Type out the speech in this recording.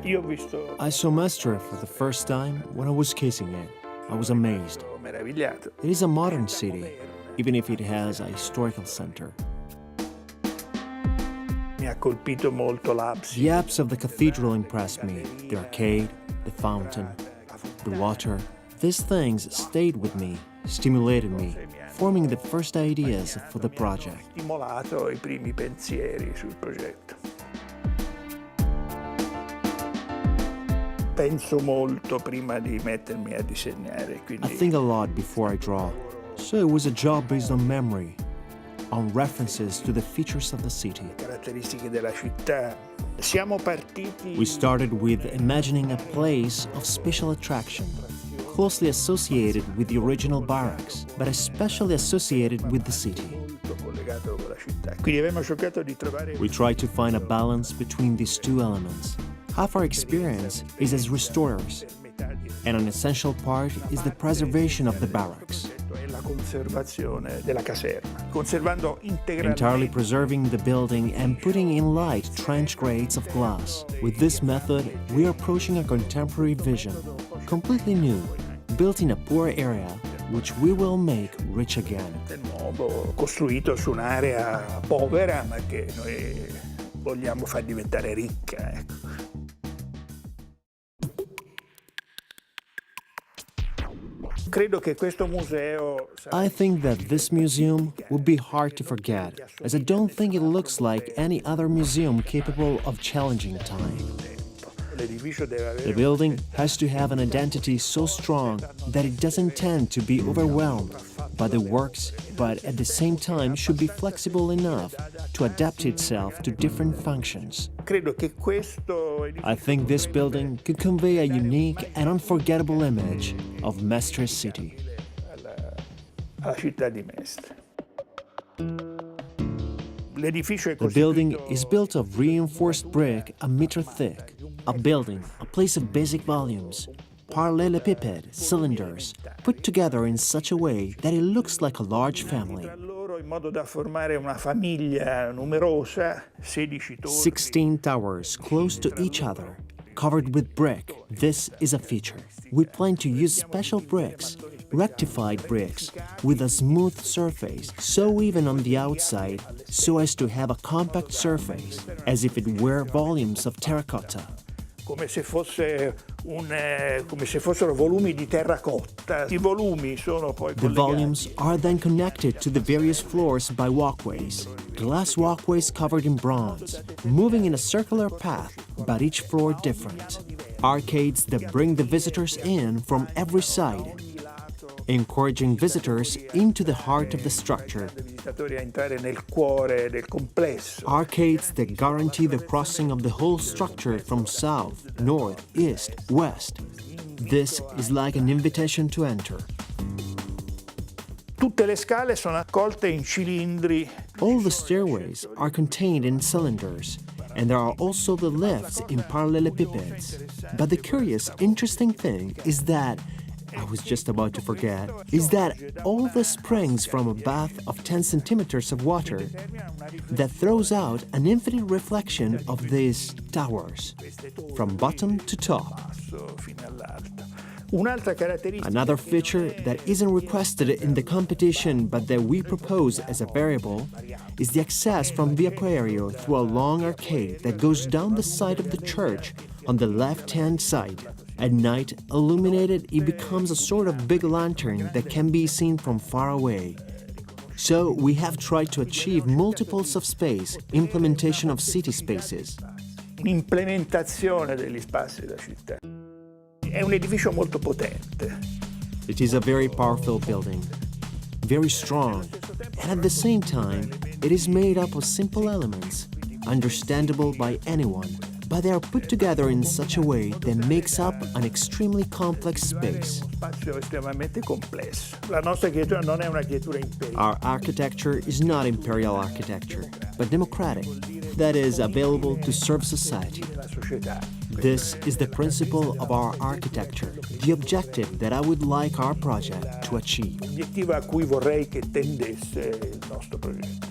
I saw Mestre for the first time when I was kissing it. I was amazed. It is a modern city, even if it has a historical center. The apse of the cathedral impressed me. The arcade, the fountain, the water. These things stayed with me, stimulated me, forming the first ideas for the project. I think a lot before I draw, so it was a job based on memory, on references to the features of the city. We started with imagining a place of special attraction, closely associated with the original barracks, but especially associated with the city. We tried to find a balance between these two elements. Half our experience is as restorers, and an essential part is the preservation of the barracks. Entirely preserving the building and putting in light trench grates of glass. With this method, we are approaching a contemporary vision, completely new, built in a poor area, which we will make rich again. Costruito su un'area povera, ma che noi vogliamo far diventare ricca, ecco. I think that this museum would be hard to forget, as I don't think it looks like any other museum capable of challenging time. The building has to have an identity so strong that it doesn't tend to be overwhelmed by the works, but at the same time should be flexible enough to adapt itself to different functions. I think this building could convey a unique and unforgettable image of Mestre city. The building is built of reinforced brick a meter thick. A building, a place of basic volumes, parallelepiped cylinders, put together in such a way that it looks like a large family. 16 towers close to each other, covered with brick. This is a feature. We plan to use special bricks, rectified bricks, with a smooth surface, so even on the outside, so as to have a compact surface, as if it were volumes of terracotta. Come se fossero volumi di terracotta. I volumi sono poi collegati. The volumes are then connected to the various floors by walkways, glass walkways covered in bronze, moving in a circular path, but each floor different. Arcades that bring the visitors in from every side, encouraging visitors into the heart of the structure. Arcades that guarantee the crossing of the whole structure from south, north, east, west. This is like an invitation to enter. Tutte le scale sono accolte in cilindri. All the stairways are contained in cylinders, and there are also the lifts in parallelepipeds. But the curious, interesting thing is that I was just about to forget, is that all this springs from a bath of 10 centimeters of water that throws out an infinite reflection of these towers, from bottom to top. Another feature that isn't requested in the competition but that we propose as a variable is the access from Via Praerio through a long arcade that goes down the side of the church on the left-hand side. At night, illuminated, it becomes a sort of big lantern that can be seen from far away. So we have tried to achieve multiples of space, implementation of city spaces. Un'implementazione degli spazi della città. È un edificio molto potente. It is a very powerful building, very strong, and at the same time, it is made up of simple elements, understandable by anyone, but they are put together in such a way that makes up an extremely complex space. Our architecture is not imperial architecture, but democratic, that is, available to serve society. This is the principle of our architecture, the objective that I would like our project to achieve. L'obiettivo a cui vorrei che tendesse il nostro progetto.